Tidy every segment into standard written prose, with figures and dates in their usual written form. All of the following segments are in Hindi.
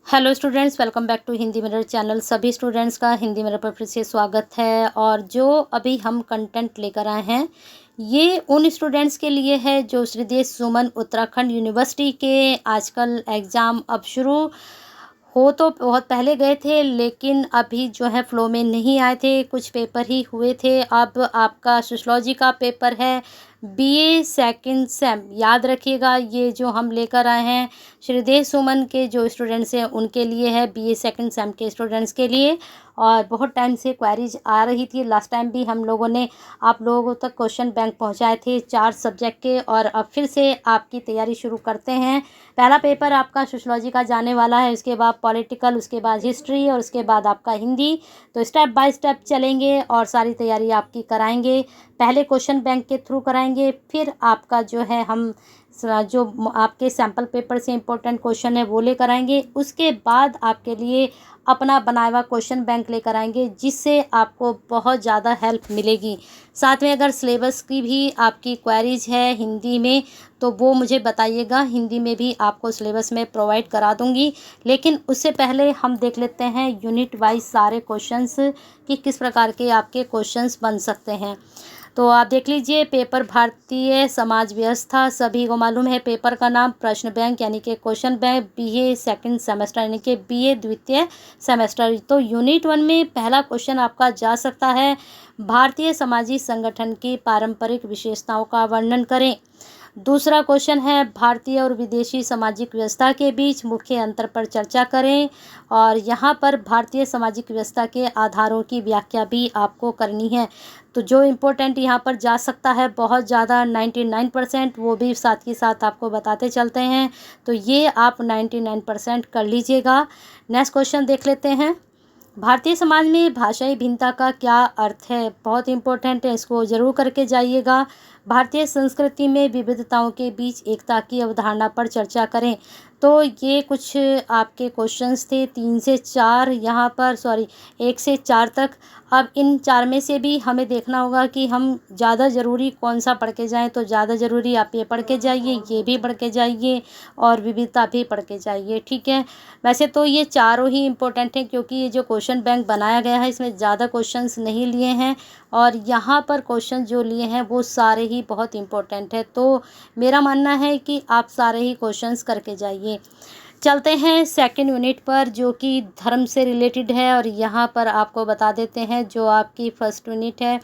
Hello students, welcome back to Hindi Mirror channel. सभी स्टूडेंट्स का हिंदी मिरर पर फिर से स्वागत है। और जो अभी हम कंटेंट लेकर आए हैं ये उन स्टूडेंट्स के लिए है जो श्रीदेश सुमन उत्तराखंड यूनिवर्सिटी के आजकल एग्ज़ाम अब शुरू हो तो बहुत पहले गए थे, लेकिन अभी जो है फ़्लो में नहीं आए थे, कुछ पेपर ही हुए थे। अब आपका सोशियोलॉजी का पेपर है, बीए सेकंड सेम। याद रखिएगा, ये जो हम लेकर आए हैं श्रीदेश सुमन के जो स्टूडेंट्स हैं उनके लिए है, बीए सेकंड सेम के स्टूडेंट्स के लिए। और बहुत टाइम से क्वेरीज आ रही थी, लास्ट टाइम भी हम लोगों ने आप लोगों तक क्वेश्चन बैंक पहुंचाए थे 4 सब्जेक्ट के, और अब फिर से आपकी तैयारी शुरू करते हैं। पहला पेपर आपका सोशियोलॉजी का जाने वाला है, उसके बाद पॉलिटिकल, उसके बाद हिस्ट्री और उसके बाद आपका हिंदी। तो स्टेप बाय स्टेप चलेंगे और सारी तैयारी आपकी कराएंगे। पहले क्वेश्चन बैंक के थ्रू कराएंगे, फिर आपका जो है हम जो आपके सैम्पल पेपर से इम्पोर्टेंट क्वेश्चन है वो लेकर आएंगे। उसके बाद आपके लिए अपना बनाया हुआ क्वेश्चन बैंक लेकर आएंगे, जिससे आपको बहुत ज़्यादा हेल्प मिलेगी। साथ में अगर सिलेबस की भी आपकी क्वेरीज है हिंदी में तो वो मुझे बताइएगा, हिंदी में भी आपको सिलेबस में प्रोवाइड करा दूंगी। लेकिन उससे पहले हम देख लेते हैं यूनिट वाइज सारे क्वेश्चंस कि किस प्रकार के आपके क्वेश्चंस बन सकते हैं। तो आप देख लीजिए, पेपर भारतीय समाज व्यवस्था, सभी को मालूम है पेपर का नाम। प्रश्न बैंक यानी कि question bank, BA second semester यानी कि बीए द्वितीय सेमेस्टर। तो यूनिट 1 में पहला क्वेश्चन आपका जा सकता है, भारतीय सामाजिक संगठन की पारंपरिक विशेषताओं का वर्णन करें। दूसरा क्वेश्चन है, भारतीय और विदेशी सामाजिक व्यवस्था के बीच मुख्य अंतर पर चर्चा करें। और यहाँ पर भारतीय सामाजिक व्यवस्था के आधारों की व्याख्या भी आपको करनी है। तो जो इम्पोर्टेंट यहाँ पर जा सकता है बहुत ज़्यादा 99%, वो भी साथ ही साथ आपको बताते चलते हैं। तो ये आप 99% कर लीजिएगा। नेक्स्ट क्वेश्चन देख लेते हैं, भारतीय समाज में भाषाई भिन्नता का क्या अर्थ है। बहुत इम्पोर्टेंट है, इसको ज़रूर करके जाइएगा। भारतीय संस्कृति में विविधताओं के बीच एकता की अवधारणा पर चर्चा करें। तो ये कुछ आपके क्वेश्चंस थे, 3 से 4 यहाँ पर, सॉरी 1 से 4 तक। अब इन 4 में से भी हमें देखना होगा कि हम ज़्यादा ज़रूरी कौन सा पढ़ के जाएँ। तो ज़्यादा ज़रूरी आप ये पढ़ के जाइए, ये भी पढ़ के जाइए और विविधता भी पढ़ के जाइए, ठीक है। वैसे तो ये चारों ही इम्पोर्टेंट हैं, क्योंकि ये जो क्वेश्चन बैंक बनाया गया है इसमें ज़्यादा क्वेश्चंस नहीं लिए हैं, और यहाँ पर क्वेश्चन जो लिए हैं वो सारे ही बहुत इम्पोर्टेंट है। तो मेरा मानना है कि आप सारे ही क्वेश्चंस करके जाइए। चलते हैं सेकंड यूनिट पर, जो कि धर्म से रिलेटेड है। और यहाँ पर आपको बता देते हैं जो आपकी फर्स्ट यूनिट है,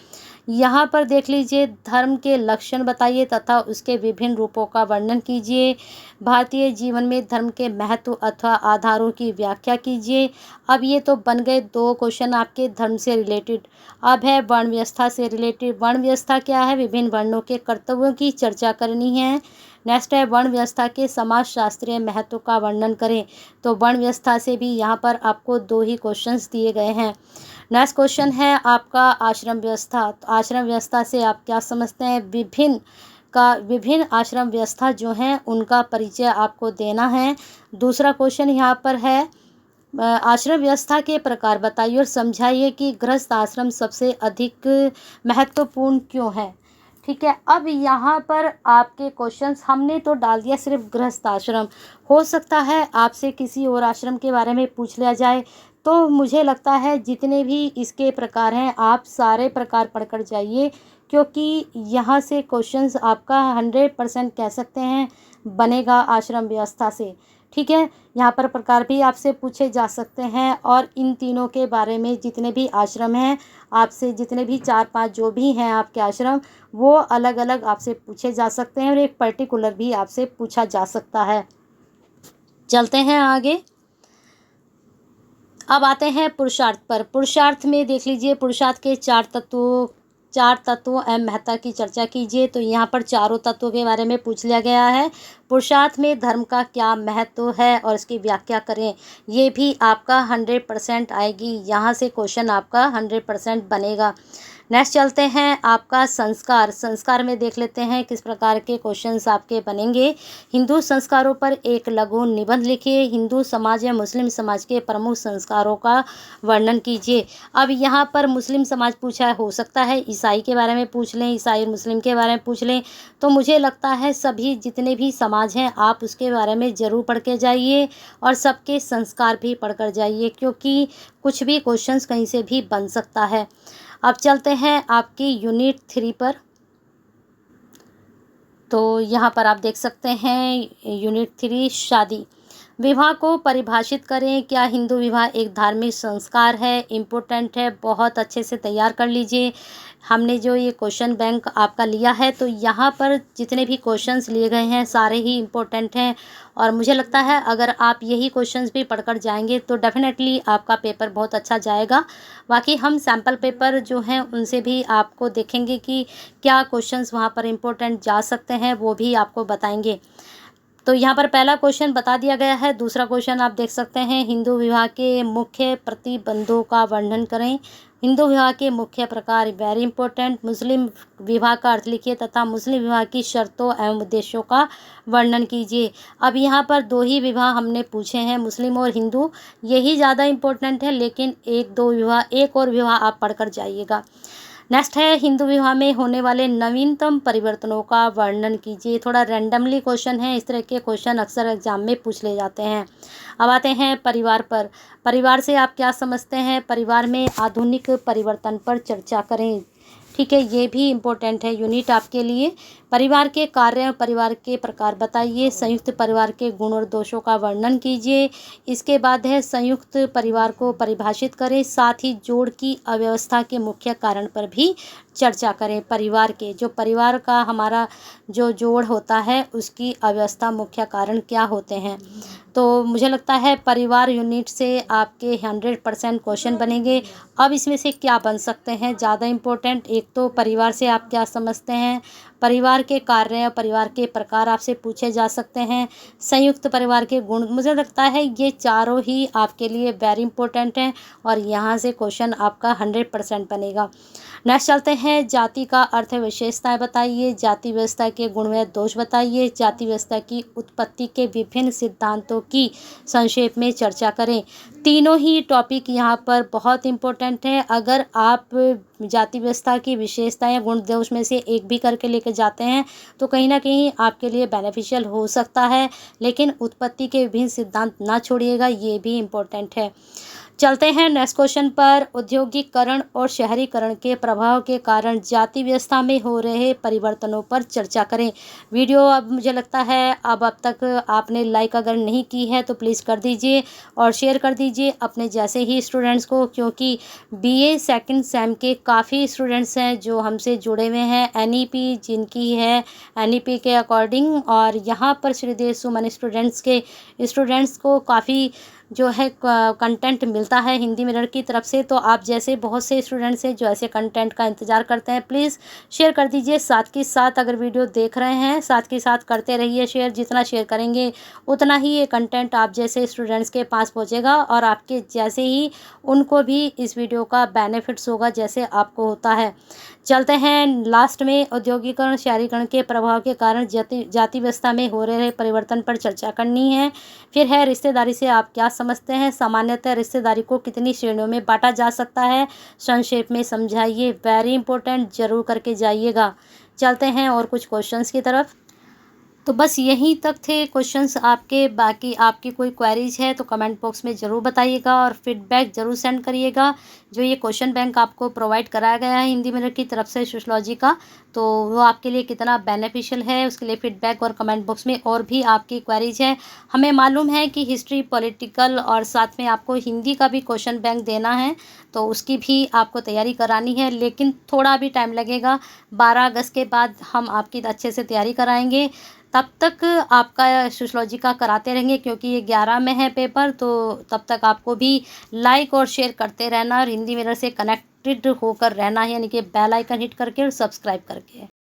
यहाँ पर देख लीजिए, धर्म के लक्षण बताइए तथा उसके विभिन्न रूपों का वर्णन कीजिए। भारतीय जीवन में धर्म के महत्व अथवा आधारों की व्याख्या कीजिए। अब ये तो बन गए 2 क्वेश्चन आपके धर्म से रिलेटेड। अब है वर्ण व्यवस्था से रिलेटेड। वर्ण व्यवस्था क्या है, विभिन्न वर्णों के कर्तव्यों की चर्चा करनी है। नेक्स्ट है, वर्ण व्यवस्था के समाज शास्त्रीय महत्व का वर्णन करें। तो वर्ण व्यवस्था से भी यहाँ पर आपको 2 ही क्वेश्चंस दिए गए हैं। नेक्स्ट क्वेश्चन है आपका आश्रम व्यवस्था। तो आश्रम व्यवस्था से आप क्या समझते हैं, विभिन्न आश्रम व्यवस्था जो हैं उनका परिचय आपको देना है। दूसरा क्वेश्चन यहाँ पर है, आश्रम व्यवस्था के प्रकार बताइए और समझाइए कि गृहस्थ आश्रम सबसे अधिक महत्वपूर्ण क्यों है। ठीक है, अब यहाँ पर आपके क्वेश्चंस हमने तो डाल दिया सिर्फ गृहस्थ आश्रम। हो सकता है आपसे किसी और आश्रम के बारे में पूछ लिया जाए, तो मुझे लगता है जितने भी इसके प्रकार हैं आप सारे प्रकार पढ़कर जाइए, क्योंकि यहाँ से क्वेश्चंस आपका 100% कह सकते हैं बनेगा आश्रम व्यवस्था से। ठीक है, यहाँ पर प्रकार भी आपसे पूछे जा सकते हैं, और इन तीनों के बारे में जितने भी आश्रम हैं आपसे, जितने भी 4-5 जो भी हैं आपके आश्रम, वो अलग अलग आपसे पूछे जा सकते हैं, और एक पर्टिकुलर भी आपसे पूछा जा सकता है। चलते हैं आगे। अब आते हैं पुरुषार्थ पर। पुरुषार्थ में देख लीजिए, पुरुषार्थ के 4 तत्वों एवं महत्ता की चर्चा कीजिए। तो यहाँ पर चारों तत्वों के बारे में पूछ लिया गया है। पुरुषार्थ में धर्म का क्या महत्व है और इसकी व्याख्या करें। ये भी आपका 100% आएगी, यहाँ से क्वेश्चन आपका 100% बनेगा। नेक्स्ट चलते हैं आपका संस्कार। संस्कार में देख लेते हैं किस प्रकार के क्वेश्चंस आपके बनेंगे। हिंदू संस्कारों पर एक लघु निबंध लिखिए। हिंदू समाज या मुस्लिम समाज के प्रमुख संस्कारों का वर्णन कीजिए। अब यहाँ पर मुस्लिम समाज पूछा हो सकता है ईसाई के बारे में पूछ लें, ईसाई और मुस्लिम के बारे में पूछ लें। तो मुझे लगता है सभी जितने भी समाज हैं आप उसके बारे में ज़रूर पढ़ के जाइए और सबके संस्कार भी पढ़ कर जाइए, क्योंकि कुछ भी क्वेश्चंस कहीं से भी बन सकता है। अब चलते हैं आपकी यूनिट 3 पर। तो यहाँ पर आप देख सकते हैं यूनिट 3 शादी। विवाह को परिभाषित करें। क्या हिंदू विवाह एक धार्मिक संस्कार है? इम्पोर्टेंट है, बहुत अच्छे से तैयार कर लीजिए। हमने जो ये क्वेश्चन बैंक आपका लिया है तो यहाँ पर जितने भी क्वेश्चंस लिए गए हैं सारे ही इम्पोर्टेंट हैं और मुझे लगता है अगर आप यही क्वेश्चंस भी पढ़कर जाएंगे तो डेफिनेटली आपका पेपर बहुत अच्छा जाएगा। बाकी हम सैम्पल पेपर जो हैं उनसे भी आपको देखेंगे कि क्या क्वेश्चंस वहाँ पर इम्पोर्टेंट जा सकते हैं, वो भी आपको बताएंगे। तो यहाँ पर पहला क्वेश्चन बता दिया गया है। दूसरा क्वेश्चन आप देख सकते हैं, हिंदू विवाह के मुख्य प्रतिबंधों का वर्णन करें। हिंदू विवाह के मुख्य प्रकार, वेरी इंपॉर्टेंट। मुस्लिम विवाह का अर्थ लिखिए तथा मुस्लिम विवाह की शर्तों एवं उद्देश्यों का वर्णन कीजिए। अब यहाँ पर दो ही विवाह हमने पूछे हैं, मुस्लिम और हिंदू, यही ज़्यादा इम्पोर्टेंट है, लेकिन एक और विवाह आप पढ़कर जाइएगा। नेक्स्ट है, हिंदू विवाह में होने वाले नवीनतम परिवर्तनों का वर्णन कीजिए। थोड़ा रैंडमली क्वेश्चन है, इस तरह के क्वेश्चन अक्सर एग्जाम में पूछ ले जाते हैं। अब आते हैं परिवार पर। परिवार से आप क्या समझते हैं? परिवार में आधुनिक परिवर्तन पर चर्चा करें। ठीक है, ये भी इम्पोर्टेंट है यूनिट आपके लिए। परिवार के कार्य और परिवार के प्रकार बताइए। संयुक्त परिवार के गुण और दोषों का वर्णन कीजिए। इसके बाद है, संयुक्त परिवार को परिभाषित करें। साथ ही जोड़ की अव्यवस्था के मुख्य कारण पर भी चर्चा करें। परिवार का हमारा जो जोड़ होता है उसकी अव्यवस्था मुख्य कारण क्या होते हैं। तो मुझे लगता है परिवार यूनिट से आपके 100% क्वेश्चन बनेंगे। अब इसमें से क्या बन सकते हैं ज़्यादा इम्पोर्टेंट? एक तो परिवार से आप क्या समझते हैं, परिवार के कार्य और परिवार के प्रकार आपसे पूछे जा सकते हैं, संयुक्त परिवार के गुण। मुझे लगता है ये चारों ही आपके लिए वेरी इंपॉर्टेंट हैं और यहाँ से क्वेश्चन आपका 100% बनेगा। नेक्स्ट चलते हैं, जाति का अर्थ विशेषताएं बताइए। जाति व्यवस्था के गुण व दोष बताइए। जाति व्यवस्था की उत्पत्ति के विभिन्न सिद्धांतों की संक्षेप में चर्चा करें। तीनों ही टॉपिक यहाँ पर बहुत इम्पोर्टेंट है। अगर आप जाति व्यवस्था की विशेषताएं गुण दोष में से एक भी करके लेके जाते हैं तो कहीं ना कहीं आपके लिए बेनिफिशियल हो सकता है, लेकिन उत्पत्ति के विभिन्न सिद्धांत ना छोड़िएगा, ये भी इम्पोर्टेंट है। चलते हैं नेक्स्ट क्वेश्चन पर। औद्योगिकरण और शहरीकरण के प्रभाव के कारण जाति व्यवस्था में हो रहे परिवर्तनों पर चर्चा करें। वीडियो अब मुझे लगता है अब तक आपने लाइक अगर नहीं की है तो प्लीज़ कर दीजिए और शेयर कर दीजिए अपने जैसे ही स्टूडेंट्स को, क्योंकि बीए सेकंड सेम के काफ़ी स्टूडेंट्स हैं जो हमसे जुड़े हुए हैं। एनईपी जिनकी है एनईपी के अकॉर्डिंग, और यहाँ पर श्रीदेव सुमन स्टूडेंट्स को काफ़ी जो है कंटेंट मिलता है हिंदी मिरर की तरफ से। तो आप जैसे बहुत से स्टूडेंट्स हैं जो ऐसे कंटेंट का इंतज़ार करते हैं, प्लीज़ शेयर कर दीजिए। साथ के साथ अगर वीडियो देख रहे हैं साथ के साथ करते रहिए शेयर। जितना शेयर करेंगे उतना ही ये कंटेंट आप जैसे स्टूडेंट्स के पास पहुंचेगा और आपके जैसे ही उनको भी इस वीडियो का बेनिफिट्स होगा जैसे आपको होता है। चलते हैं लास्ट में, औद्योगिकरण शहरीकरण के प्रभाव के कारण जाति व्यवस्था में हो रहे परिवर्तन पर चर्चा करनी है। फिर है, रिश्तेदारी से आप क्या समझते हैं? सामान्यतः रिश्तेदारी को कितनी श्रेणियों में बांटा जा सकता है? संक्षेप में समझाइए। वेरी इंपॉर्टेंट, जरूर करके जाइएगा। चलते हैं और कुछ क्वेश्चंस की तरफ। तो बस यहीं तक थे क्वेश्चंस आपके। बाकी आपकी कोई क्वेरीज है तो कमेंट बॉक्स में ज़रूर बताइएगा और फीडबैक ज़रूर सेंड करिएगा। जो ये क्वेश्चन बैंक आपको प्रोवाइड कराया गया है हिंदी मिरर की तरफ से सोशियोलॉजी का, तो वो आपके लिए कितना बेनिफिशियल है उसके लिए फीडबैक और कमेंट बॉक्स में और भी आपकी क्वेरीज है। हमें मालूम है कि हिस्ट्री, पॉलिटिकल और साथ में आपको हिंदी का भी क्वेश्चन बैंक देना है, तो उसकी भी आपको तैयारी करानी है, लेकिन थोड़ा भी टाइम लगेगा। 12 अगस्त के बाद हम आपकी अच्छे से तैयारी कराएंगे। तब तक आपका सोशियोलॉजी का कराते रहेंगे, क्योंकि ये 11 में है पेपर, तो तब तक आपको भी लाइक और शेयर करते रहना और हिंदी मिरर से कनेक्टेड होकर रहना है, यानी कि बेल आइकन हिट करके और सब्सक्राइब करके।